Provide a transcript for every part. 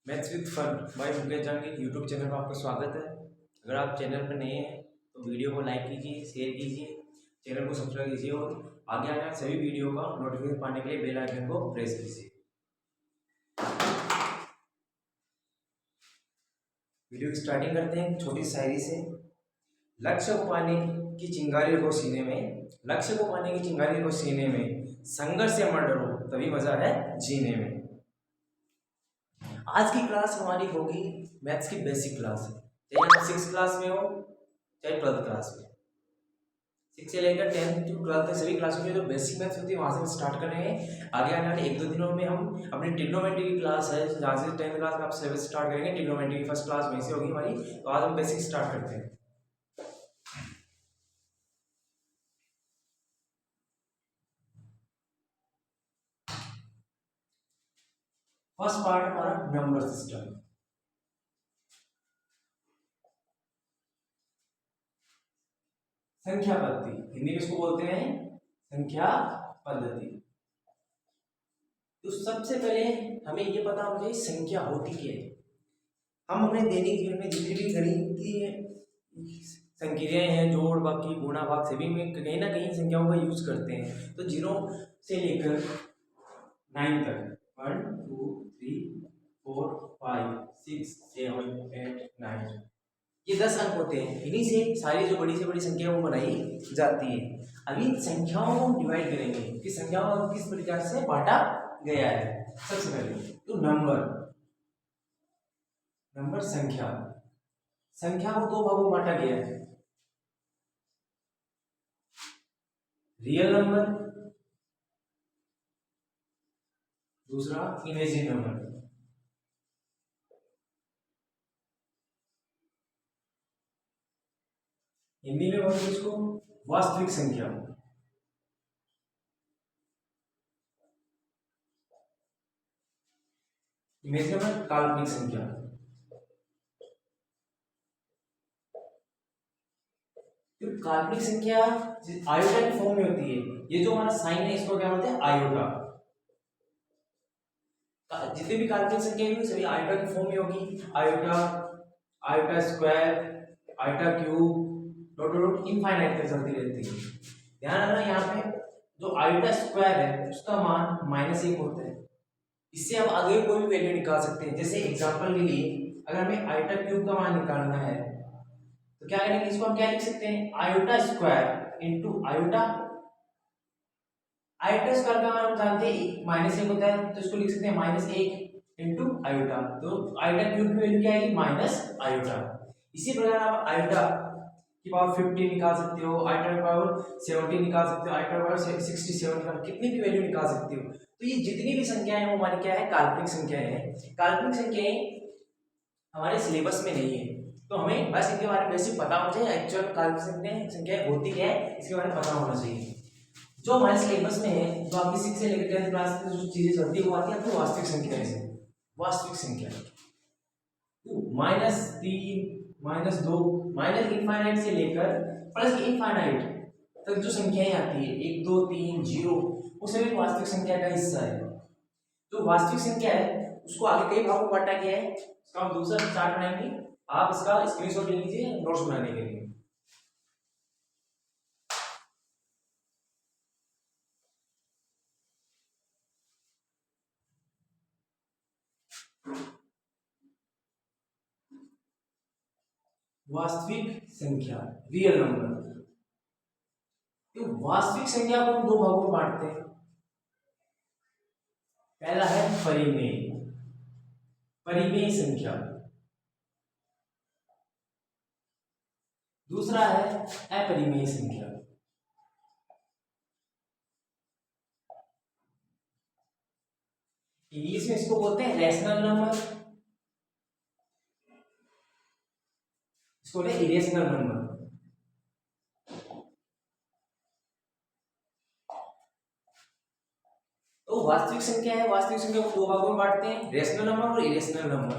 Maths with fun by Mukesh Jahangir YouTube channel पर आपका स्वागत है। अगर आप चैनल पर नए हैं तो वीडियो को लाइक कीजिए, शेयर कीजिए, चैनल को सब्सक्राइब कीजिए और आगे आने वाले सभी वीडियो का नोटिफिकेशन पाने के लिए बेल आइकन को प्रेस कीजिए। वीडियो की स्टार्टिंग करते हैं छोटी शायरी से। लक्ष्य को पाने की चिंगारी को सीने में, लक्ष्य को पाने की चिंगारी को सीने में, संघर्ष से मत डरो तभी मजा है जीने में। आज की क्लास हमारी होगी मैथ्स की बेसिक क्लास, चाहे आप 6th क्लास में हो चाहे 12th क्लास में। 6 से लेकर 10th टू 12th तक सभी क्लासों में जो बेसिक मैथ्स होती है वहाँ से स्टार्ट कर रहे हैं। आगे आने वाले 1-2 दिनों में हम अपनी ट्रिग्नोमेट्री की क्लास है जहाँ से 10th क्लास का आप सिलेबस स्टार्ट करेंगे। ट्रिग्नोमेट्री की फर्स्ट क्लास वहीं से होगी हमारी। तो आज हम बेसिक स्टार्ट करते हैं। फर्स्ट पार्ट हमारा नंबर सिस्टम। संख्या पद्धति हिंदी में इसको बोलते हैं संख्या पद्धति। तो सबसे पहले हमें ये पता होना चाहिए संख्या होती क्या है। हम अपने दैनिक जीवन में जितनी भी गणितीय संक्रियाएं हैं, जोड़ बाकी गुणा भाग सभी में कहीं ना कहीं संख्याओं का यूज करते हैं। तो 0 से लेकर 9 तक 1 2 3 4 5 6 7 8 9 ये 10 अंक होते हैं। इन्हीं से सारी जो बड़ी से बड़ी संख्या वो बनाई जाती है। अभी संख्याओं को डिवाइड करेंगे कि संख्याओं को किस प्रकार से बांटा गया है। सबसे पहले तो नंबर संख्या को 2 भागों में बांटा गया है। रियल नंबर, दूसरा इमेजिनरी नंबर। हिंदी में बोलते हैं इसको वास्तविक संख्या। इमेजिनरी नंबर काल्पनिक संख्या। तो काल्पनिक संख्या आयोटा की फॉर्म में होती है। ये जो हमारा साइन है इसको क्या बोलते हैं आयोटा। जितनी भी काल्पनिक संख्या होगी सभी आयोटा की फॉर्म में होगी। Iota, iota square, iota cube, dot dot infinite तक चलती रहती है। ध्यान रखना यहाँ पे जो आयोटा स्क्वायर है उसका मान -1 होता है। इससे आप आगे कोई भी वैल्यू निकाल सकते हैं। जैसे एग्जांपल के लिए अगर हमें आयोटा क्यूब का मान निकालना है तो क्या करेंगे, इसको हम क्या लिख सकते हैं iota square into iota. Iota square का मान हम जानते हैं -1 होता है तो इसको लिख सकते हैं -1 इनटू आयोटा। तो आयोटा क्यूब की वैल्यू क्या आएगी माइनस आयोटा। इसी प्रकार आप आयोटा की पावर 50 निकाल सकते हो, आयोटा की पावर 70 निकाल सकते हो, आयोटा की पावर 67 निकाल, कितनी भी वैल्यू निकाल सकते हो। तो ये जितनी भी संख्याएं हैं वो हमारी क्या है काल्पनिक संख्याएं हैं। काल्पनिक संख्याएं हमारे सिलेबस में नहीं है तो हमें बस इनके बारे में बेसिक पता होना चाहिए। एक्चुअल काल्पनिक संख्याएं होती है इसके बारे में पता होना चाहिए। जो हमारे सिलेबस में है, जो आपकी 6 से लेकर 10th क्लास की जो चीजें चलती है वो आती है आपकी वास्तविक संख्या से। वास्तविक संख्या -3 -2 माइनस इनफाइनाइट से लेकर प्लस इनफाइनाइट तक जो संख्याएं आती है 1 2 3 0 वो सभी वास्तविक संख्या का हिस्सा है। जो वास्तविक संख्या है उसको आगे कई भागों में बांटा गया है। इसका हम दूसरा चार्ट बनाएंगे, आप इसका स्क्रीनशॉट ले लीजिए नोट्स बनाने के लिए। वास्तविक संख्या रियल नंबर। तो वास्तविक संख्या को हम 2 भागों में बांटते हैं। पहला है परिमेय, परिमेय संख्या। दूसरा है अपरिमेय संख्या। इंग्लिश में इसको बोलते हैं रैशनल नंबर, इसको बोलते हैं इरेशनल नंबर। तो वास्तविक संख्या है, वास्तविक संख्या को 2 भागों में बांटते हैं, रैशनल नंबर और इरेशनल नंबर।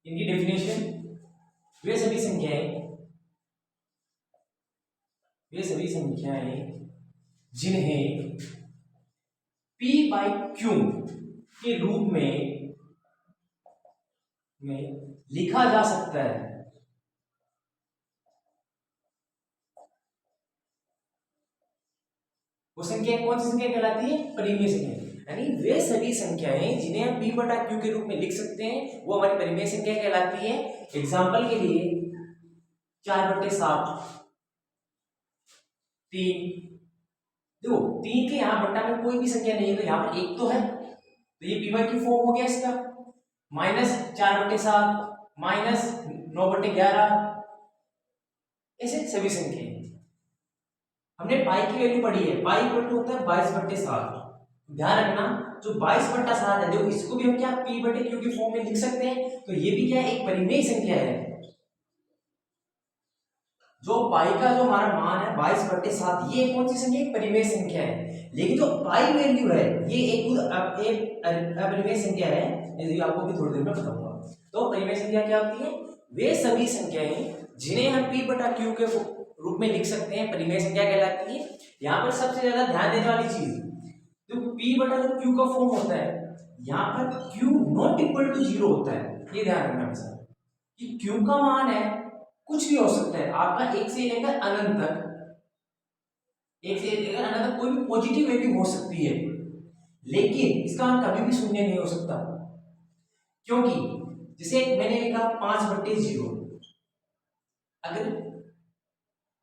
इनकी डेफिनेशन वे सभी संख्याएं जिन्हें P/Q के रूप में लिखा जा सकता है। वो संख्या कौन सी संख्या कहलाती है? परिमेय संख्या। यानी वे सभी संख्याएं जिन्हें हम p बटा q के रूप में लिख सकते हैं वो हमारी परिमेय संख्या कहलाती है। एग्जाम्पल के लिए 4/7, 3। देखो 3 के यहाँ बट्टा में कोई भी संख्या नहीं है तो यहाँ पर 1 तो है, तो ये p बाई q फॉर्म हो गया इसका। -4/7 -9/11 ऐसे सभी संख्याएं। हमने पाई की वैल्यू पढ़ी है, पाई इक्वल टू होता है 22/7। ध्यान रखना जो 22/7 है, देखो इसको भी हम क्या p बटे q की फॉर्म में लिख सकते हैं, तो ये भी क्या है? एक परिमेय संख्या है। जो पाई का जो हमारा मान है 22/7, ये कौन सी संख्या? एक परिमेय संख्या है। लेकिन जो पाई वैल्यू है ये एक अपरिमेय संख्या है, ये आपको भी थोड़ी देर में बताऊंगा। तो परिमेय संख्या क्या होती है? वे सभी संख्याएं जिन्हें हम p बटा q के रूप में लिख सकते हैं परिमेय संख्या कहलाती है। यहाँ पर सबसे ज्यादा ध्यान देने वाली चीज, तो p बटा जो q का फॉर्म होता है, यहाँ पर q नॉट इक्वल टू 0 होता है। ये ध्यान रखना हमेशा कि q का मान है कुछ भी हो सकता है आपका, 1 से लेकर अनंत तक, 1 से लेकर अनंत तक कोई भी पॉजिटिव वैल्यू हो सकती है, लेकिन इसका मान कभी भी शून्य नहीं हो सकता। क्योंकि जैसे मैंने लिखा 5/0, अगर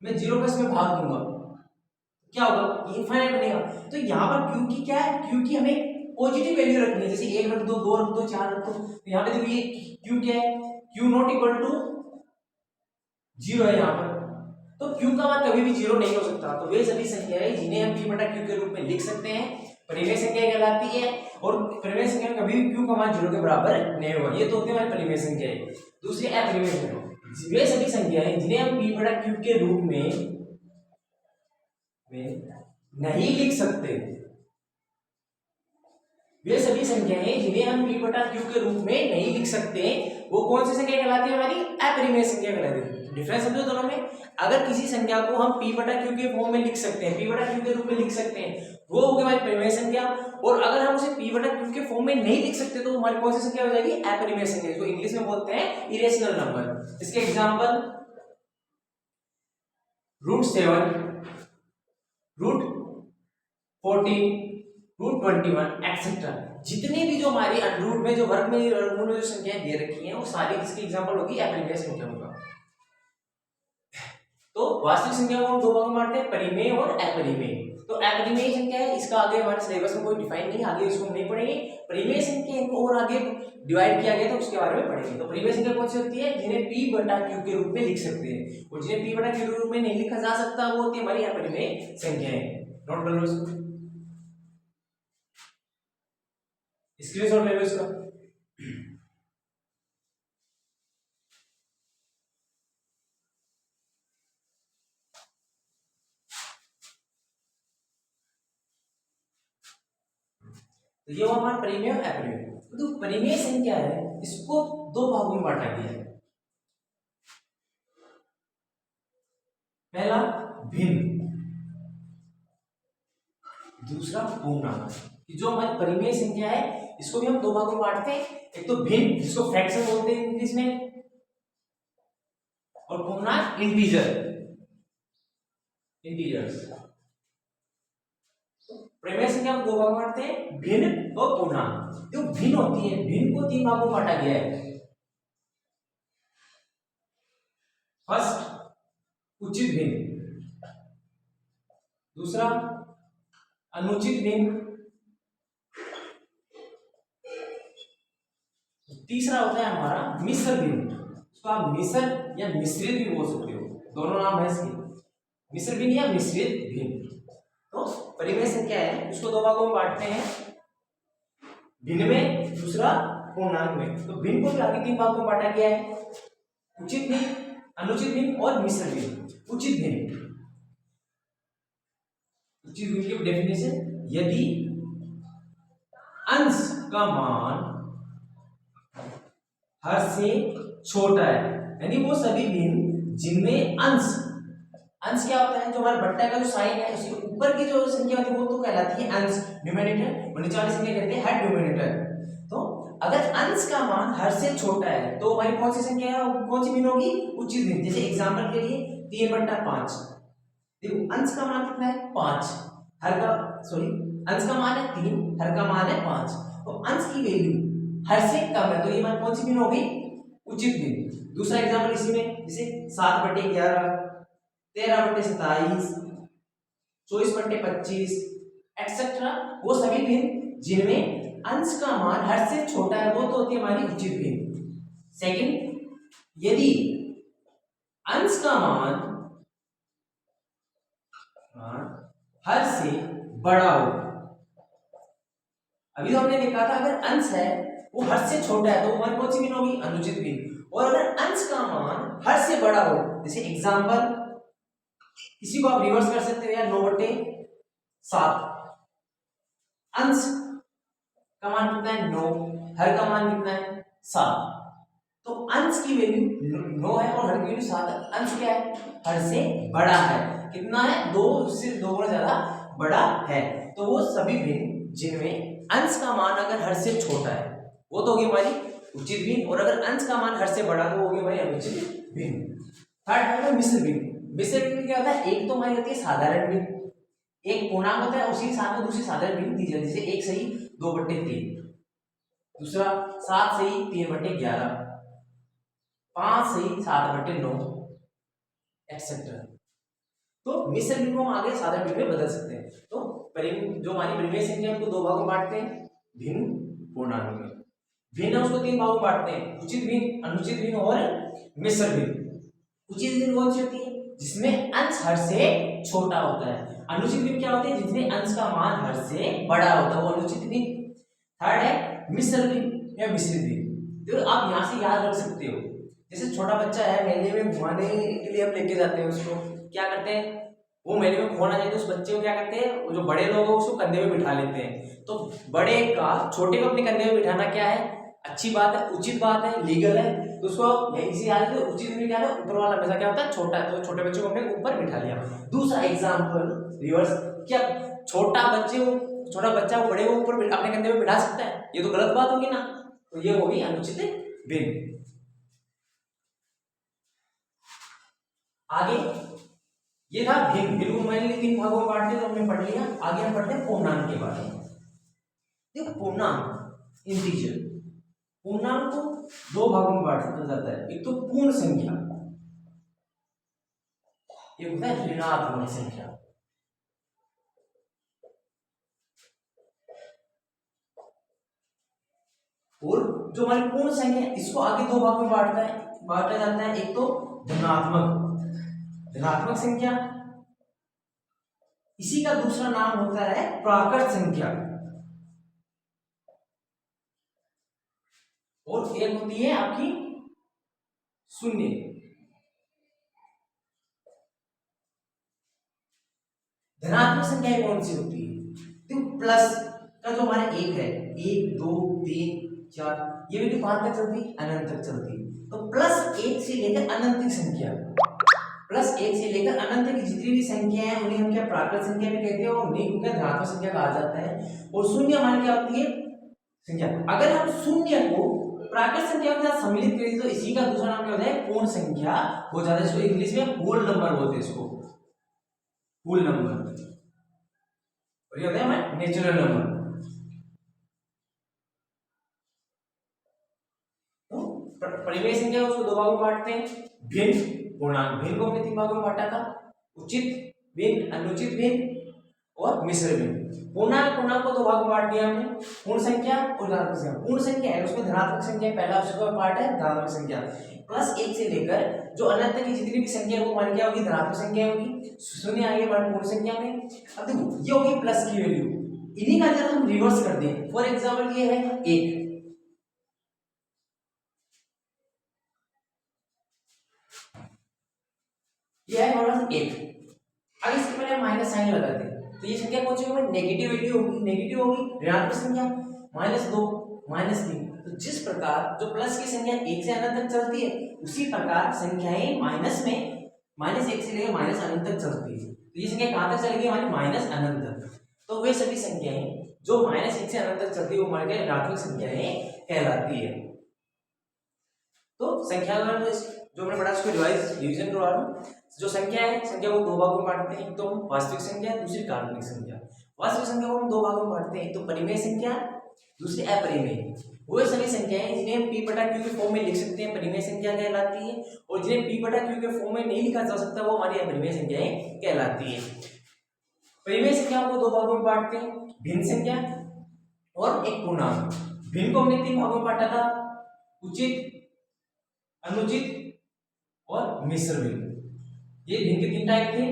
मैं 0 का इसमें भाग दूंगा क्या होगा? इनफाइनाइट बनेगा। तो यहाँ पर q की क्या है? q की हमें पॉजिटिव वैल्यू रखनी है, जैसे 1 रख दो, 2 रख दो, 4 रख दो। तो यहाँ पे देखो ये q क्या है? q नॉट इक्वल टू 0 है यहाँ पर, तो q का मान कभी भी 0 नहीं हो सकता। तो वे सभी संख्याएं जिन्हें हम p बटा q के रूप में लिख सकते हैं परिमेय संख्या कहलाती है, और परिमेय संख्या में कभी भी q का मान 0 के बराबर नहीं होगा। ये तो होती है हमारी परिमेय संख्याएं। दूसरी अपरिमेय संख्या, वे सभी संख्याएं जिन्हें हम p बटा q के रूप में नहीं लिख सकते, वे सभी संख्याएं जिन्हें हम p बटा q के रूप में नहीं लिख सकते वो कौन सी संख्या कहलाती है? हमारी अपरिमेय संख्या कहलाती है। डिफरेंस समझो दोनों में। अगर किसी संख्या को हम p बटा q के फॉर्म में लिख सकते हैं, p बटा q के रूप में लिख सकते हैं, वो हो गई हमारी परिमेय संख्या। और अगर हम उसे p बटा q के फॉर्म में नहीं लिख सकते तो हमारी कौन सी संख्या हो जाएगी? अपरिमेय संख्या, जो इंग्लिश में बोलते हैं इरेशनल नंबर। इसके एग्जांपल √7, √14, √21 एक्सेट्रा। जितने भी जो हमारी अंडररूट में जो वर्ग में वर्गमूल में जो संख्याएं दे रखी हैं वो सारी किसकी एग्जांपल होगी? अपरिमेय संख्या होगा। तो वास्तविक संख्या को हम दो भागों में बांटते हैं, परिमेय और अपरिमेय। तो अपरिमेय संख्या है, इसका आगे हमारे सिलेबस में कोई डिफाइन नहीं, आगे इसको हम नहीं पढ़ेंगे। परिमेय संख्या को और आगे डिवाइड किया गया तो उसके बारे में पढ़ेंगे। तो परिमेय संख्या कौन सी होती है? जिन्हें p बटा q के रूप में लिख सकते हैं, और जिन्हें p बटा q के रूप में नहीं लिखा जा सकता वो होती है हमारी अपरिमेय संख्याएं। नोट कर लो इसको, स्क्रीनशॉट ले लो इसका। तो ये वो हमारा परिमेय और अपरिमेय। तो परिमेय संख्या है इसको दो भागों में बांटा गया है। पहला भिन्न, दूसरा पूर्णांक। जो हमारी परिमेय संख्या है इसको भी हम दो भागों में बांटते हैं, एक तो भिन्न जिसको फ्रैक्शन बोलते हैं इंग्लिश में, और पूर्णांक इंटीजर्स। परिमेय संख्या हम दो भागों में बांटते हैं, भिन्न और पूर्णांक। जो भिन्न होती है, भिन्न को तीन भागों में बांटा गया है। फर्स्ट उचित भिन्न, दूसरा अनुचित भिन्न, तीसरा होता है हमारा मिश्र भिन्न। इसको आप मिश्र या मिश्रित भी बोल सकते हो, दोनों नाम है इसके, मिश्र भिन्न या मिश्रित भिन्न। तो परिमेय संख्या है इसको दो भागों में बांटते हैं, भिन्न में, दूसरा पूर्णांक में। तो भिन्न को भी आगे तीन भागों में बांटा गया है, उचित भिन्न, अनुचित भिन्न और मिश्र भिन्न। उचित भिन्न, उचित भिन्न की डेफिनेशन, यदि अंश का मान हर से छोटा है, यानी वो सभी भिन्न जिनमें अंश क्या होता है? जो हमारा बट्टा का जो साइन है उसके ऊपर की जो संख्या होती है वो तो कहलाती है अंश, न्यूमरेटर, और नीचे वाली संख्या कहते हैं हेड न्यूमरेटर। अंश का मान हर से छोटा है तो हमारी कौन सी संख्या है, कौन सी भिन्न होगी, उचित भिन्न। जैसे एग्जांपल के लिए 3/5, देखो अंश का मान कितना है 5, हर का सॉरी अंश का मान है 3, हर का मान है 5, तो अंश की वैल्यू हर से कम है तो ये मान कौन सी भिन्न होगी, उचित भिन्न। दूसरा एग्जांपल इसी में, जैसे 7/11, 13/27, 24/25 एक्सेट्रा, वो सभी भिन्न जिनमें अंश का मान हर से छोटा है वो तो होती है हमारी उचित भिन्न। सेकंड, यदि अंश का मान हर से बड़ा हो, अभी तो हमने देखा था अगर अंश है वो हर से छोटा है तो वो मान कौन सी भिन्न होगी, अनुचित भिन्न। और अगर अंश का मान हर से बड़ा हो, जैसे एग्जांपल इसी को आप रिवर्स कर सकते हो या 9/7, अंश का मान कितना है 9, हर का मान कितना है 7, तो अंश की वैल्यू 9 है और हर की वैल्यू 7 है। अंश क्या है, हर से बड़ा है, कितना है 2, उससे 2 गुना ज्यादा बड़ा है, तो वो सभी भिन्न जिनमें अंश का मान अगर हर से छोटा है वो तो होगी हमारी उचित भिन्न, और अगर अंश का मान हर से बड़ा तो होगी हमारी अनुचित भिन्न। थर्ड है मिश्र भिन्न। मिश्र भिन्न क्या होता है, एक तो हमारी होती है साधारण भिन्न, एक पूर्णांक होता है उसी के साथ में दूसरी साधारण भिन्न दी जाती है, जैसे 1 सही 2/3, दूसरा 7 सही 3/11, 5 सही 7/9 एक्सेट्रा। तो मिश्र भिन्न को हम आगे साधारण भिन्न में बदल सकते हैं। तो जो हमारी परिमेय संख्या है उनको दो भागों में बांटते हैं, भिन्न पूर्णांक में। भिन्न उसको 3 भागों में बांटते हैं, उचित भिन्न, अनुचित भिन्न और मिश्र भिन्न। उचित भिन्न कौन सी होती है, जिसमें अंश हर से छोटा होता है। अनुचित भिन्न क्या होती है, जिसमें अंश का मान हर से बड़ा होता है, वो अनुचित भिन्न। थर्ड है मिश्र भिन्न या मिश्रित भिन्न। तो आप यहाँ से याद रख सकते हो, जैसे छोटा बच्चा है मेले में घुमाने के लिए हम लेके जाते हैं उसको, क्या करते हैं वो मेले में खोना चाहिए तो उस बच्चे को क्या करते हैं, वो जो बड़े लोग हैं उसको कंधे में बिठा लेते हैं। तो बड़े का छोटे को अपने कंधे में बिठाना क्या है, अच्छी बात है, उचित बात है, लीगल है, तो उसको इसी याद है। उचित भिन्न क्या है, ऊपर वाला हमेशा क्या होता है छोटा है, तो छोटे बच्चे को हमने ऊपर बिठा लिया। दूसरा एग्जाम्पल रिवर्स, क्या छोटा बच्चा वो बड़े को ऊपर अपने कंधे में बिठा सकता है, ये तो गलत बात होगी ना, तो ये होगी अनुचित भिन्न। आगे ये था भिन्न। भिन्न को मैंने 3 भागों में बांट दिया तो हमने पढ़ लिया। आगे हम पढ़ते हैं पूर्णांक के बारे में। देखो पूर्णांक इंटीजर, पूर्णांक को 2 भागों में बांटा जाता है, एक तो पूर्ण संख्या, एक होता है ऋणात्मक संख्या। और जो हमारी पूर्ण संख्या है इसको आगे 2 भागों में बांटा जाता है, एक तो धनात्मक संख्या, इसी का दूसरा नाम होता है प्राकृत संख्या, और एक होती है आपकी शून्य। धनात्मक संख्याएं कौन सी होती है, तो प्लस का जो हमारा 1 है, 1 2 3 4, ये वैल्यू कहां तक चलती है, अनंत तक चलती है। तो +1 से लेकर अनंत तक संख्या, +1 से लेकर अनंत की जितनी भी संख्या है उन्हें हम क्या प्राकृत संख्या भी कहते हैं, और उन्हीं को क्या धनात्मक संख्या कहा जाता है। और शून्य हमारी क्या होती है संख्या। अगर हम शून्य को प्राकृत संख्या के साथ सम्मिलित करें तो इसी का दूसरा नाम क्या होता है, पूर्ण संख्या हो जाता है। इसको इंग्लिश में होल नंबर बोलते हैं, इसको होल नंबर, और ये होता है हमारा नेचुरल नंबर। परिमेय संख्या उसको 2 भागों में बांटते हैं, भिन्न पूर्णांक। भिन्न को हमने 3 भागों में बांटा था, उचित भिन्न, अनुचित भिन्न और मिश्र भिन्न। पूर्णांक को 2 भागों में बांट दिया हमने, पूर्ण संख्या और धनात्मक संख्या। पूर्ण संख्या है उसमें धनात्मक संख्या पहला उसका पार्ट है, धनात्मक संख्या +1 से लेकर जो अनंत की जितनी भी संख्या वो मान क्या होगी, धनात्मक संख्या होगी। शून्य आगे हमारे पूर्ण संख्या में। अब देखो ये होगी प्लस की वैल्यू, इन्हीं का अगर हम रिवर्स कर दें, फॉर एग्जाम्पल ये है 1, ये है हमारे पास 1, अगर इसके पहले माइनस साइन लगा दें तो ये संख्या कौन सी होगी, नेगेटिव वैल्यू होगी, नेगेटिव होगी ऋणात्मक संख्या, -2 -3। तो जिस प्रकार जो प्लस की संख्या 1 से अनंत तक चलती है उसी प्रकार संख्याएं माइनस में -1 से लेकर माइनस अनंत तक चलती है। तो ये संख्या कहां तक चलेगी हमारी, माइनस अनंत तक। तो वे सभी संख्याएं जो -1 से अनंत तक चलती है वो हमारे क्या ऋणात्मक संख्याएं कहलाती है। तो संख्या जो हमने पढ़ा उसको डिवीजन करवा रहा हूँ। जो संख्या है, संख्या को दो भागों में बांटते हैं, एक तो हम वास्तविक संख्या, दूसरी काल्पनिक संख्या। वास्तविक संख्या को हम दो भागों में बांटते हैं, एक तो परिमेय संख्या, दूसरी अपरिमेय। वो सभी संख्याएं जिन्हें हम p बटा q के फॉर्म में लिख सकते हैं परिमेय संख्या कहलाती है, और जिन्हें p बटा q के फॉर्म में नहीं लिखा जा सकता वो हमारी अपरिमेय संख्याएं कहलाती है। परिमेय संख्या को दो भागों में बांटते हैं, भिन्न संख्या और एक पूर्णांक। भिन्न को हमने तीन भागों में बांटा था, उचित, अनुचित और मिश्र भिन्न। ये भिन्न के तीन टाइप थे।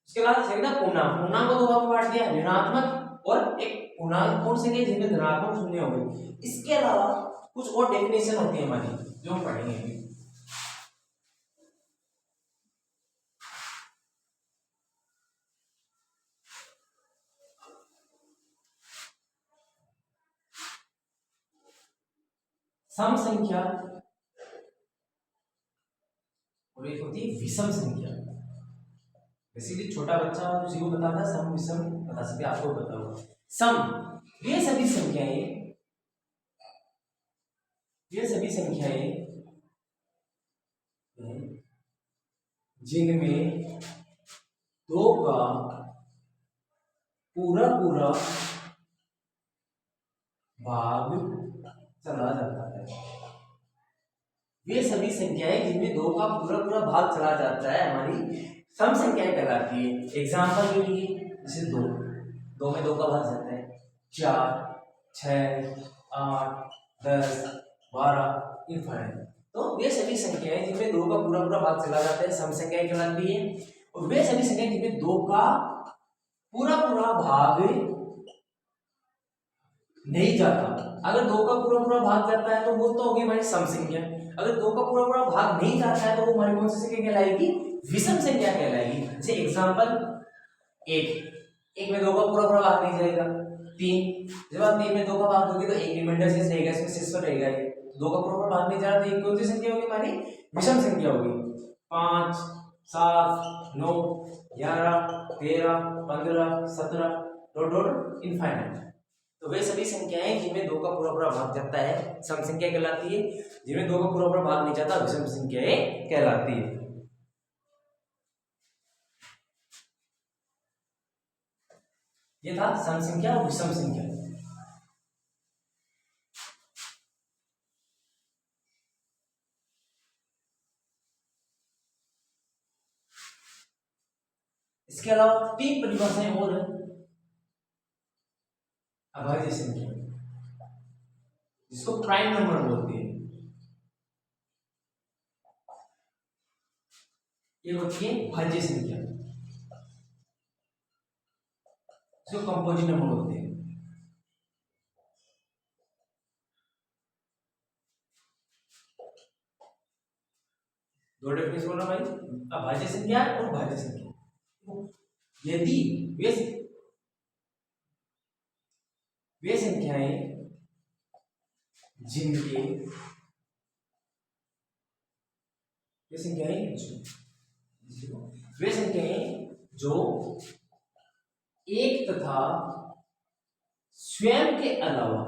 उसके बाद पूर्णांक। पूर्णांक को दो भागों में बांट दिया, ऋणात्मक और एक पूर्णांक कौन से जिनमें धनात्मक शून्य हो गए। इसके अलावा कुछ और डेफिनेशन होती है हमारी जो हम पढ़ेंगे अभी। सम संख्या और एक होती है विषम संख्या। बेसिकली छोटा बच्चा किसी को बताता है सम विषम बता सकते, आपको पता होगा। सम ये सभी संख्याएं जिनमें दो का पूरा भाग चला जाता है। वे सभी संख्याएं जिनमें दो का पूरा भाग चला जाता है हमारी सम संख्याएं कहलाती है। एग्जाम्पल के लिए जैसे दो में दो का भाग जाता है, 4, 6, 8, 10, 12 इनफाइनाइट। तो वे सभी संख्याएं जिनमें दो का पूरा भाग चला जाता है सम संख्याएं कहलाती है। और वे सभी संख्याएं जिनमें दो का पूरा भाग नहीं जाता। अगर दो का पूरा भाग जाता है तो वो तो होगी हमारी सम संख्या। अगर दो का पूरा भाग नहीं जाता है तो वो हमारी कौन सी संख्या कहलाएगी, विषम संख्या कहलाएगी। जैसे एग्जांपल एक में दो का पूरा भाग नहीं जाएगा। 3, जब आप 3 में दो का भाग दोगे तो एक रिमाइंडर शेष रहेगा, इसमें शेष रहेगा। दो का पूरा भाग नहीं जा रहा तो एक कौन सी संख्या होगी हमारी, विषम संख्या होगी। 5, 7, 9, 11, 13, 15, 17 डॉट इनफाइनाइट। तो वे सभी संख्याएं जिनमें दो का पूरा भाग जाता है सम संख्या कहलाती है, जिनमें दो का पूरा भाग नहीं जाता विषम संख्याएं कहलाती है। ये था सम संख्या और विषम संख्या। इसके अलावा 3 परिभाषाएं और है। अभाज्य संख्या जिसको प्राइम नंबर बोलते हैं, ये होती है भाज्य संख्या जिसको कंपोजिट नंबर बोलते हैं। दो डेफिनेशन बोला भाई, अभाज्य संख्या और भाज्य संख्या। यदि वे संख्याएं जिनके वे संख्याएं जो एक तथा स्वयं के अलावा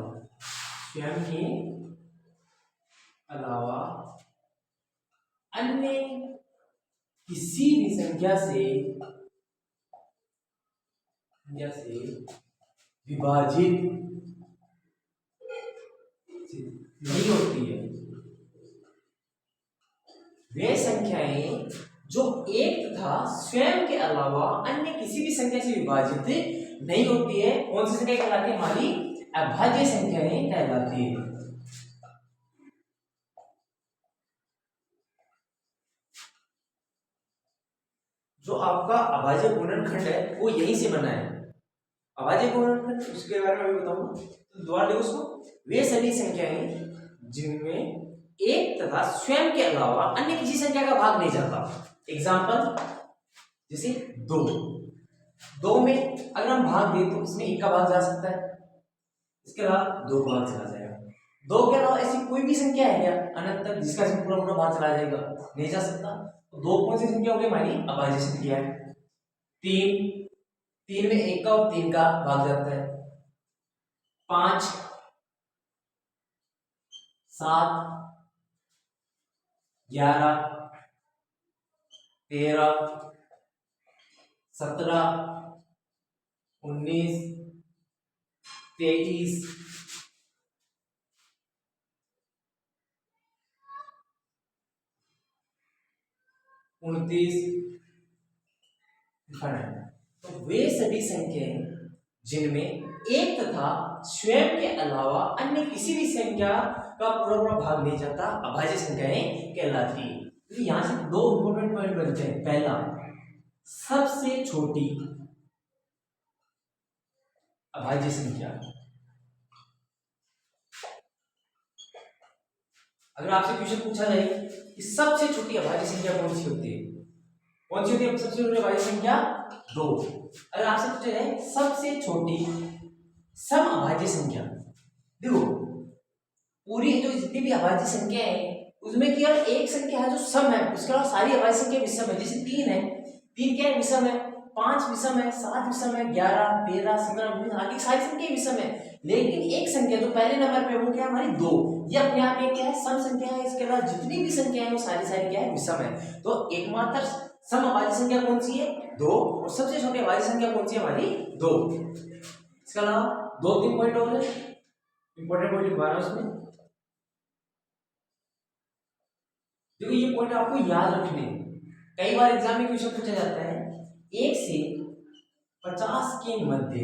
अन्य किसी भी संख्या से विभाजित नहीं होती है। वे संख्याएं जो एक तथा स्वयं के अलावा अन्य किसी भी संख्या से विभाजित नहीं होती है, कौन सी संख्या कहलाती है, हमारी अभाज्य संख्याएं कहलाती है। जो आपका अभाज्य गुणनखंड है वो यहीं से बना है। अभाज्य गुणनखंड उसके बारे में अभी बताऊंगा, तो दोबारा देखो उसको। वे सभी संख्याएं जिनमें एक तथा स्वयं के अलावा अन्य किसी संख्या का भाग नहीं जाता। एग्जाम्पल जैसे दो में अगर हम भाग दें तो उसमें एक का भाग जा सकता है, इसके अलावा दो का भाग चला जाएगा। दो के अलावा ऐसी कोई भी संख्या है क्या अनंत तक जिसका इसमें पूरा भाग चला जाएगा, नहीं जा सकता। तो दो कौन सी संख्या होगी हमारी, अभाज्य संख्या है। तीन में एक का और तीन का भाग जाता है। 5 7 11 13 17 19 23 29 तो वे सभी संख्याएं जिनमें एक तथा स्वयं के अलावा अन्य किसी भी संख्या का पूरा भाग नहीं जाता अभाज्य संख्याएं कहलाती है। तो यहां से दो इंपॉर्टेंट पॉइंट बनते हैं। पहला, सबसे छोटी अभाज्य संख्या। अगर आपसे क्वेश्चन पूछा जाए कि सबसे छोटी अभाज्य संख्या कौन सी होती है, कौन सी होती है सबसे छोटी अभाज्य संख्या? 2। अगर आपसे पूछा जाए सबसे छोटी सम अभाज्य संख्या, देखो पूरी जो जितनी भी अभाज्य संख्या है उसमें केवल एक संख्या है जो सम है, उसके अलावा सारी अभाज्य संख्या विषम है। जैसे 3 है, 3 क्या है? विषम है। 5 विषम है, 7 विषम है, 11 13 17 19 आगे सारी संख्या विषम है। लेकिन एक संख्या जो पहले नंबर पे है वो क्या है? हमारी 2। ये अपने आप में क्या है? सम संख्या है। इसके अलावा जितनी भी संख्या है वो सारी क्या है? विषम है। तो एकमात्र सम अभाज्य संख्या कौन सी है? 2। और सबसे छोटी अभाज्य संख्या कौन सी है? हमारी 2। इसके अलावा 2-3 पॉइंट और है, इंपॉर्टेंट पॉइंट लिखवा रहा हूं उसमें। देखो ये पॉइंट आपको याद रखने, कई बार एग्जाम में क्वेश्चन पूछा जाता है 1 से 50 के मध्य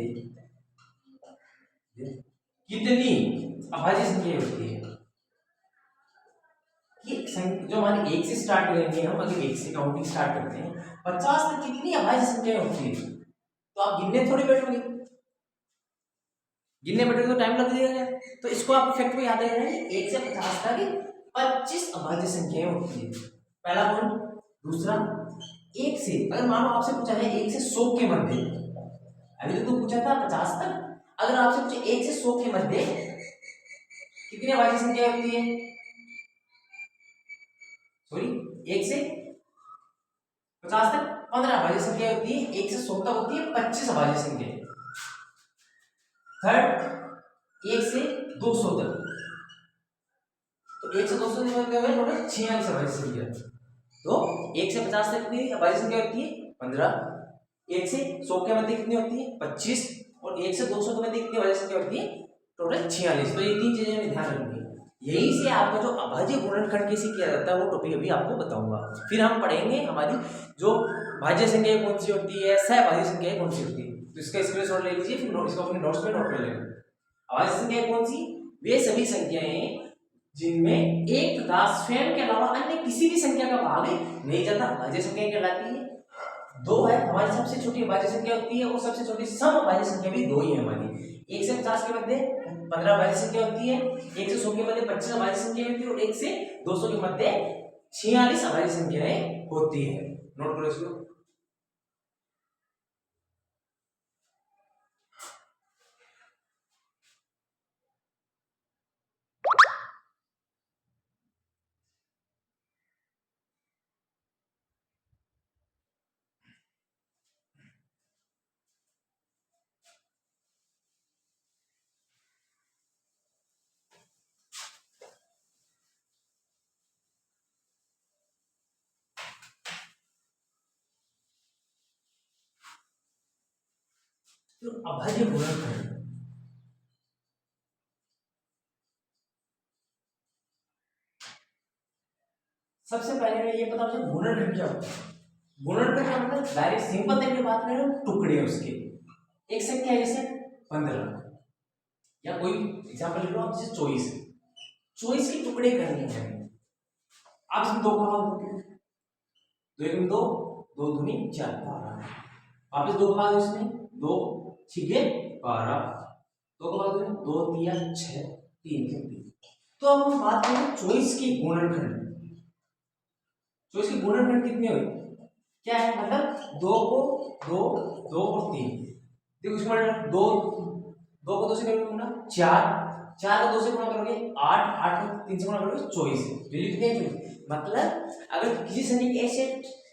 कितनी अभाज्य संख्या होती है? जो हमारे 1 से स्टार्ट करेंगे हम, अगर 1 से काउंटिंग स्टार्ट करते हैं 50 तक कितनी अभाज्य संख्या होती है? तो आप गिनने थोड़ी बैठोगे, गिनने बैठोगे तो टाइम लग जाएगा। तो इसको आप फैक्ट को याद रखना है, 1 से 50 तक 25 अभाज्य संख्याएं होती है। पहला पॉइंट। दूसरा, 1 से, अगर मानो आपसे पूछा जाए 1 से 100 के मध्य, अभी तो पूछा था 50 तक, अगर आपसे पूछे 1 से 100 के मध्य कितनी अभाज्य संख्या होती है? सॉरी, 1 से 50 तक 15 अभाज्य संख्या होती है, 1 से 100 तक होती है 25 अभाज्य संख्या। थर्ड, 1 से 200 तक, तो 1 से 200 तक टोटल 46 अभाज्य संख्या। तो 1 से 50 तक कितनी अभाज्य संख्या होती है? 15। 1 से 100 के मध्य कितनी होती है? 25। और 1 से 200 के मध्य कितनी अभाज्य संख्या होती है? टोटल 46। तो ये 3 चीजें हमें ध्यान रखनी है। यही से आपको जो अभाज्य गुणनखंड कैसे किया जाता है वो टॉपिक अभी आपको बताऊंगा। फिर हम पढ़ेंगे हमारी जो भाज्य संख्या कौन सी होती है, सहभाज्य संख्या कौन सी होती है। तो इसका स्क्रीनशॉट ले लीजिए, फिर इसको अपने नोट्स में नोट कर लेना। अभाज्य संख्या कौन सी? वे सभी संख्याएं जिनमें एक तथा स्वयं के अलावा अन्य किसी भी संख्या का भाग नहीं जाता अभाज्य संख्या कहलाती है। 2 है हमारी सबसे छोटी अभाज्य संख्या होती है, और सबसे छोटी सम अभाज्य संख्या भी 2 ही है हमारी। 1 से 50 के मध्य 15 अभाज्य संख्या होती है, 1 से 100 के मध्य 25 अभाज्य संख्या होती है, और 1 से 200 के मध्य 46 अभाज्य संख्याएं होती है। नोट करो इसको। तो अभाज्य गुणनखंड, सबसे पहले मैं ये पता मुझे गुणनखंड क्या होता है। गुणनखंड का मतलब डायरेक्ट सिंपल तरीके बात करें, टुकड़े उसके। एक संख्या है जैसे 15, या कोई एग्जांपल ले लो आप, जैसे 24 है, 24 के टुकड़े करने हैं। आप इसमें 2 का भाग दो, 2 1 2, 2 दूनी 4, 12। वापस 2 का भाग इसमें, 2 6 12, 2 का भाग 2 3 6, 3 3। तो अब हम बात करें 24 की गुणनखंड। 24 की गुणनखंड कितनी हुई? क्या है? मतलब 2 को 2 2 और 3। देखो इसमें 2 को 2 से गुणा, 4 4 को 2 से गुणा करोगे 8 8 को 3 से गुणा करोगे 24। वैल्यू कितनी है? मतलब अगर किसी संख्या के ऐसे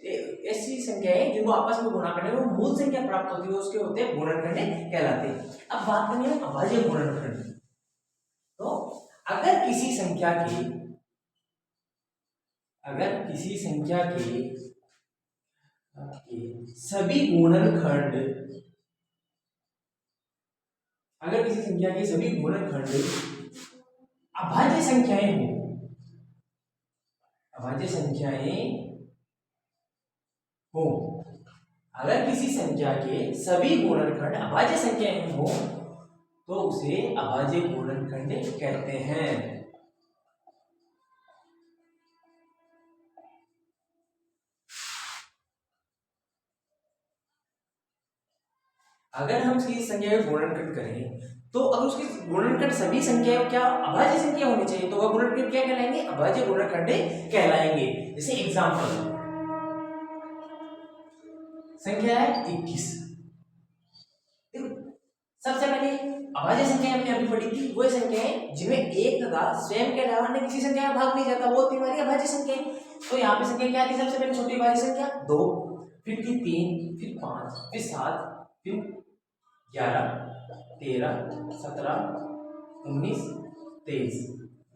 ऐसी संख्याएं जिनको आपस में गुणा करने में मूल संख्या प्राप्त होती है उसके होते हैं गुणनखंड कहलाते हैं। अब बात करें अभाज्य गुणनखंड। तो अगर किसी संख्या के सभी गुणनखंड अभाज्य संख्याएं हो, अगर किसी संख्या के सभी गुणनखंड अभाज्य संख्याएं हो तो उसे अभाज्य गुणनखंड कहते हैं। अगर हम किसी संख्या का गुणनखंड करें तो अगर उसकी गुणनखंड सभी संख्याएं क्या अभाज्य संख्या होनी चाहिए तो वह गुणनखंड क्या कहलाएंगे? अभाज्य गुणनखंड कहलाएंगे। जैसे एग्जांपल संख्या है 21। सबसे पहले अभाज्य संख्या हमने अभी पढ़ी थी, वो संख्याएं जिनमें एक का स्वयं के अलावा अन्य किसी संख्या में भाग नहीं जाता, वो हमारी अभाज्य संख्या है। तो यहाँ पे संख्या क्या थी? सबसे पहले छोटी अभाज्य संख्या 2, फिर थी 3, फिर 5, फिर 7, फिर 11, 13, 17, 19, 23।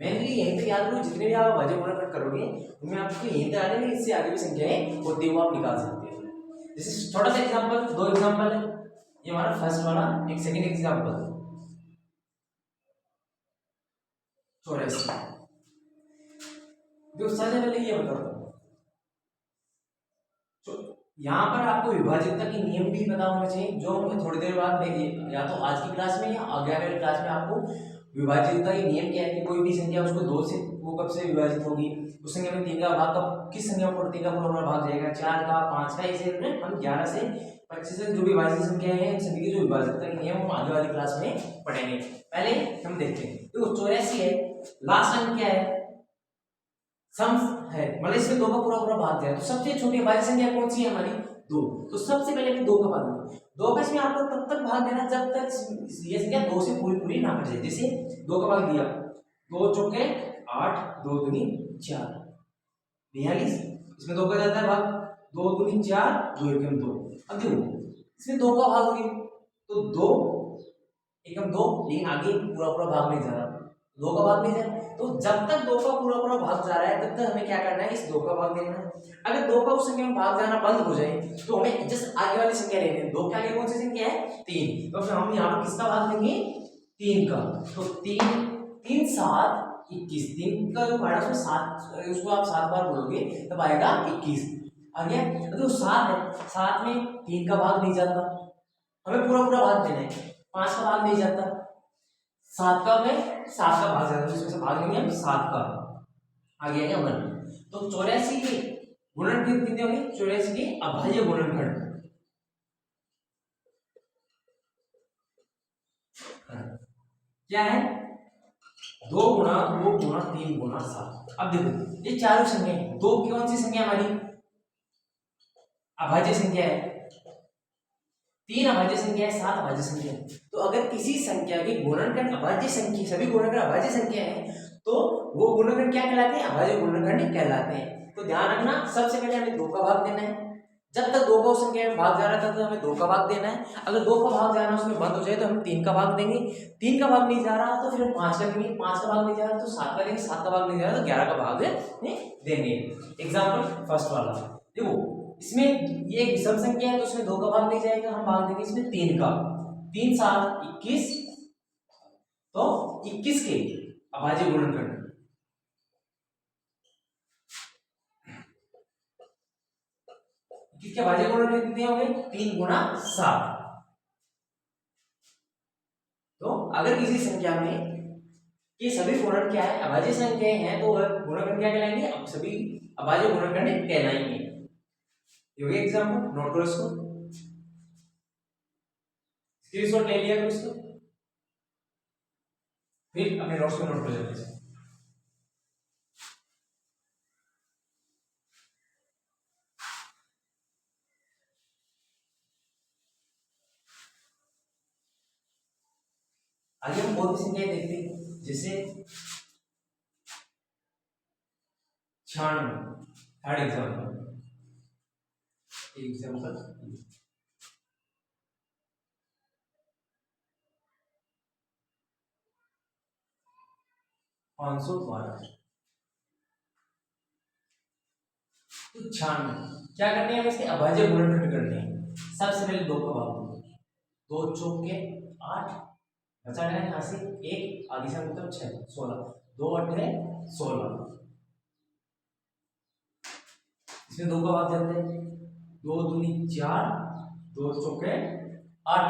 मेनली यहीं तक याद करो, जितने भी आप अभाज्य गुणनखंड करोगे उनमें आपको यहीं तक आने में इससे आगे भी संख्याएं होती है वो आप निकाल सकते हैं। जैसे छोटा सा एग्जांपल, दो एग्जांपल है, ये हमारा फर्स्ट वाला, एक सेकंड एग्जांपल 84। जो सबसे पहले ये बताओ, तो यहाँ पर आपको विभाज्यता के नियम भी पता होने चाहिए, जो हम थोड़ी देर बाद देंगे, या तो आज की क्लास में या 11वीं क्लास में आपको विभाज्यता के नियम क्या है कि कोई भी संख्या उसको 2 से वो कब से विभाजित होगी, उस संख्या में 3 का भाग कब किस संख्या पर 3 का पूरा भाग जाएगा, 4 का 5 का, ऐसे हम 11 से 25 से जो भी विभाज्य संख्या है सभी की जो विभाज्यता के नियम हम आगे वाली क्लास में पढ़ेंगे। पहले हम देखते हैं, देखो 84 है, लास्ट अंक क्या है? सम है, मतलब इसमें 2 का पूरा भाग जाए तो सबसे छोटी अभाज्य संख्या कौन सी है हमारी? 2। तो सबसे पहले हमें 2 का भाग देना, 2 का इसमें आपको तब तक भाग देना जब तक ये संख्या 2 से पूरी ना कर जाए। जैसे 2 का भाग दिया, 2 चौके 8, 2 दूनी 4, 42, इसमें 2 का जाता है भाग, 2 दूनी 4, 2 एकम 2। अब देखो इसमें 2 का भाग हो गया तो 2 एकम 2, लेकिन आगे पूरा भाग नहीं जा रहा, 2 का भाग नहीं जा रहा, तो जब तक 2 का पूरा भाग जा रहा है तब तक हमें क्या करना है? इस 2 का भाग देना है। अगर 2 का उस संख्या में भाग जाना बंद हो जाए तो हमें जस्ट आगे वाली संख्या लेनी है। 2 के आगे कौन सी संख्या है? 3, तो फिर हम यहाँ पर किसका भाग देंगे? 3 का। तो 3 3 7 21, 3 का जो पार्ट है उसमें 7, उसको आप 7 बार बोलोगे तब आएगा 21 आ गया। तो 7 है, 7 में 3 का भाग नहीं जाता, हमें पूरा भाग देना है, 5 का भाग नहीं जाता, 7 का में 7 का भाग जाता है, इसमें से भाग लेंगे हम 7 का, आ गया क्या 1। तो 84 के गुणनखंड कितने होंगे? 84 के अभाज्य गुणनखंड क्या है? 2 गुणा 2 गुणा 3 गुणा 7। अब देखो ये चारों संख्या, 2 कौन सी संख्या हमारी? अभाज्य संख्या है, 3 अभाज्य संख्या है, 7 अभाज्य संख्या है। तो अगर किसी संख्या के गुणनखंड अभाज्य संख्या, सभी गुणनखंड अभाज्य संख्या है तो वो गुणनखंड क्या कहलाते हैं? अभाज्य गुणनखंड कहलाते हैं। तो ध्यान रखना, सबसे पहले हमें 2 का भाग देना है, जब तक 2 का उस संख्या में भाग जा रहा था तो हमें 2 का भाग देना है। अगर 2 का भाग जाना उसमें बंद हो जाए तो हम 3 का भाग देंगे, 3 का भाग नहीं जा रहा तो फिर हम 5 का देंगे, 5 का भाग नहीं जा रहा तो 7 का देंगे, 7 का भाग नहीं जा रहा तो 11 का भाग देंगे। एग्जाम्पल फर्स्ट वाला देखो, इसमें ये विषम संख्या है तो उसमें 2 का भाग नहीं जाएगा, हम भाग देंगे इसमें 3 का, 3 7 21, तो 21 के अभाज्य गुणनखंड किसके अभाज्य गुणनखंड कितने होंगे? 3 गुणा 7। तो अगर किसी संख्या में ये सभी गुणन क्या है? अभाज्य संख्याएं हैं तो वह गुणनखंड क्या कहलाएंगे? अब सभी अभाज्य गुणनखंड कहलाएंगे। ये हो गया एग्जांपल, नोट करो इसको, स्क्रीनशॉट ले लिया करो इसको, फिर अपने नोट्स को नोट कर लेते हैं। आगे हम और भी संख्याएं देखते हैं, जैसे 96, थर्ड एग्जांपल एग्जाम्पल 512। तो 96 क्या करने हैं, इसके अभाज्य गुणनखंड करने हैं। सबसे पहले 2 का भाग दो, 2 चौके 8, बचा है यहाँ से 1, आगे से मतलब 6, 16, 2 8 16, इसमें 2 का भाग जाते हैं, 2 दूनी 4, 2 चौके 8,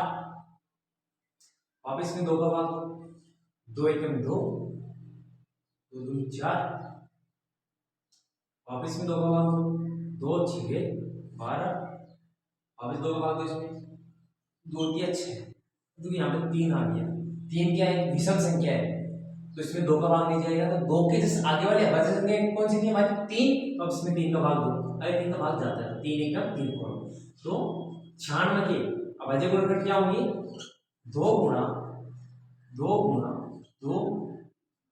वापिस में 2 का भाग, 2 एकम 2, 2 दूनी 4, वापिस में 2 का भाग, 2 6 12, वापिस 2 का भाग दो, इसमें 2 दिया 6, क्योंकि यहाँ पे 3 आ गया, 3 क्या है, विषम संख्या है, तो इसमें 2 का भाग नहीं जाएगा, तो 2 के जैसे आगे वाले अभाज्य संख्या कौन सी थी हमारी 3, तो अब इसमें 3 का भाग दो, अगर 3 का भाग जाता है तो 3 एकम 3 करो, तो 96 के अभाज्य गुणनखंड क्या होंगे, 2 गुणा 2 गुणा 2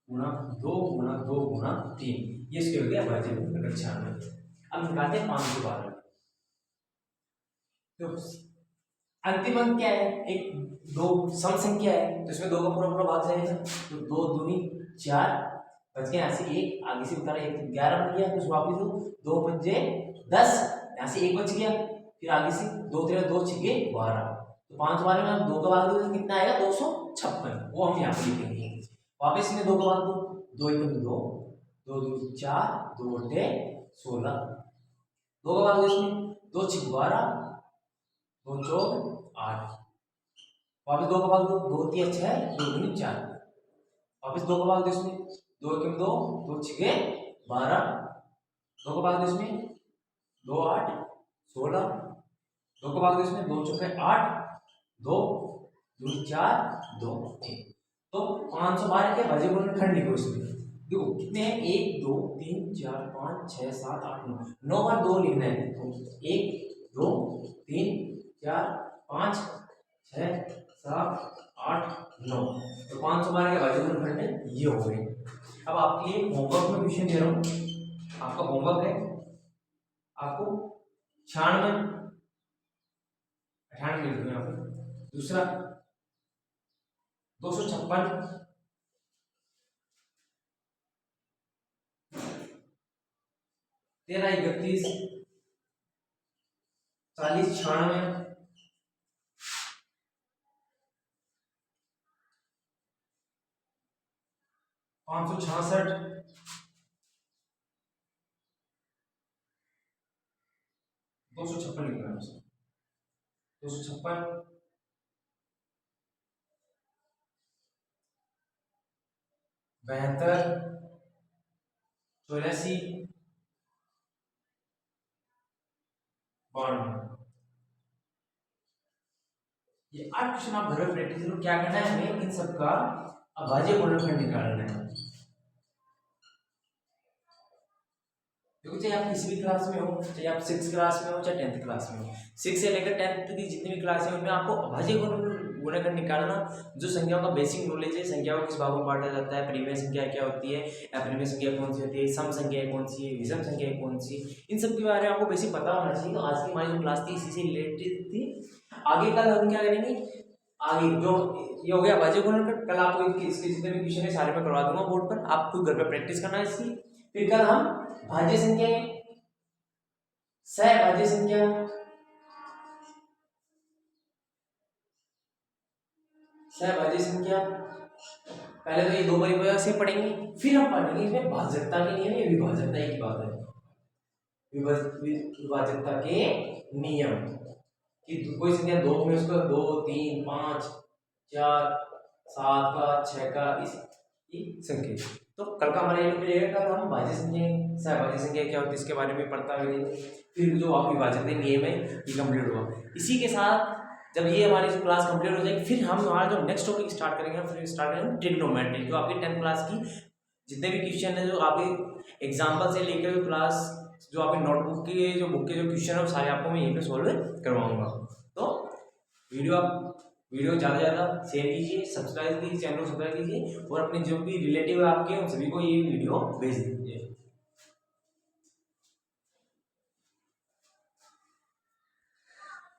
गुणा 2 गुणा 2 गुणा 3, ये इसके हो गया अभाज्य गुणनखंड 96। अब निकालते हैं 512। तो अंतिम अंक क्या है, एक 2 सम संख्या है, तो इसमें 2 का पूरा पूरा भाग जाएगा, तो 2 दूनी 4, बच गया यहाँ से 1, आगे से उतारा 1 तो 11 बन गया, कुछ वापिस दो, 2 पंजे 10, यहाँ से 1 बच गया, फिर आगे से 2 3 2 6 12, तो 512 में हम 2 का भाग दो, कितना आएगा 256, वो हम यहाँ पे लिखेंगे। वापिस में 2 का भाग दो, 2 एकम 2, 2 दूनी 4, 2 8 16, 2 का भाग दो, इसमें 2 6 12, 2 4 8, वापिस 2 का भाग दो, 2 3 6, 2 दूनी 4, वापिस 2 का भाग दो, इसमें 2 एकम 2, 2 6 12, 2 का भाग दो, इसमें 2 8 16, 2 का भाग दो, इसमें 2 चौके 8, 2 दूनी 4, 2 3, तो 512 के अभाज्य गुणनखंड लिखो। इसमें देखो कितने हैं, 1 2 3 4 5 6 7 8 9, 9 बार 2 लिखना है, तो 1 2 3 4 5 6 7 8 9, तो 512 के अभाज्य गुणनखंड ये हो गए। अब आपके लिए होमवर्क में क्वेश्चन दे रहा हूँ, आपका होमवर्क है, आपको 96 98 लिख दो यहाँ पे, दूसरा 256, तेरह 31 40 96, 566, 256 लिखना है, 256, 72 84 92, ये 8 क्वेश्चन आप घर में प्रैक्टिस करो। क्या करना है हमें, इन सबका अभाज्य गुणनखंड निकालना है। देखो चाहे आप किसी भी क्लास में हो, चाहे आप 6th क्लास में हो चाहे 10th क्लास में हो, 6 से लेकर 10th की जितनी भी क्लास है उनमें आपको अभाज्य गुणनखंड निकालना, जो संख्याओं का बेसिक नॉलेज है, संख्याओं को किस भागों में बांटा जाता है, परिमेय संख्या क्या होती है, अपरिमेय संख्या कौन सी होती है, सम संख्या कौन सी है, विषम संख्या कौन सी, इन सब के बारे में आपको बेसिक पता होना चाहिए। तो आज की हमारी जो क्लास थी इसी से रिलेटेड थी। आगे कल हम क्या करेंगे, आगे जो ये हो गया अभाज्य गुणनखंड, कल आपको इसके जितने भी क्वेश्चन है सारे मैं करवा दूंगा बोर्ड पर, आप खुद घर पर प्रैक्टिस करना है इसकी। फिर कल हम भाज्य संख्या, सहभाज्य संख्या, सहभाज्य संख्या, पहले तो ये 2 परिभाषा से पढ़ेंगे, फिर हम पढ़ेंगे इसमें भाजकता के नियम या विभाजकता की बात है, विभाजकता के नियम कि कोई संख्या 2 में उसका 2 3 5 4 7 का 6 का इसकी संख्या। तो कल का हमारा ये मिलेगा, कल हम भाज्य संख्या सहभाज्य संख्या क्या होती है इसके बारे में पढ़ता करेंगे, फिर जो आप विभाजक नियम है ये कंप्लीट हुआ। इसी के साथ जब ये हमारी क्लास कंप्लीट हो जाएगी, फिर हम हमारा जो नेक्स्ट टॉपिक स्टार्ट करेंगे, फिर स्टार्ट करेंगे ट्रिग्नोमेट्री, जो आपकी 10th क्लास की जितने भी क्वेश्चन है, जो आपके एग्जाम्पल से लेकर जो क्लास जो आपके नोटबुक के जो बुक के जो क्वेश्चन है वो सारे आपको मैं यहीं पे सॉल्व करवाऊंगा। तो वीडियो ज़्यादा से ज़्यादा शेयर कीजिए, सब्सक्राइब कीजिए, चैनल को सब्सक्राइब कीजिए, और अपने जो भी रिलेटिव है आपके उन सभी को ये वीडियो भेज दीजिए।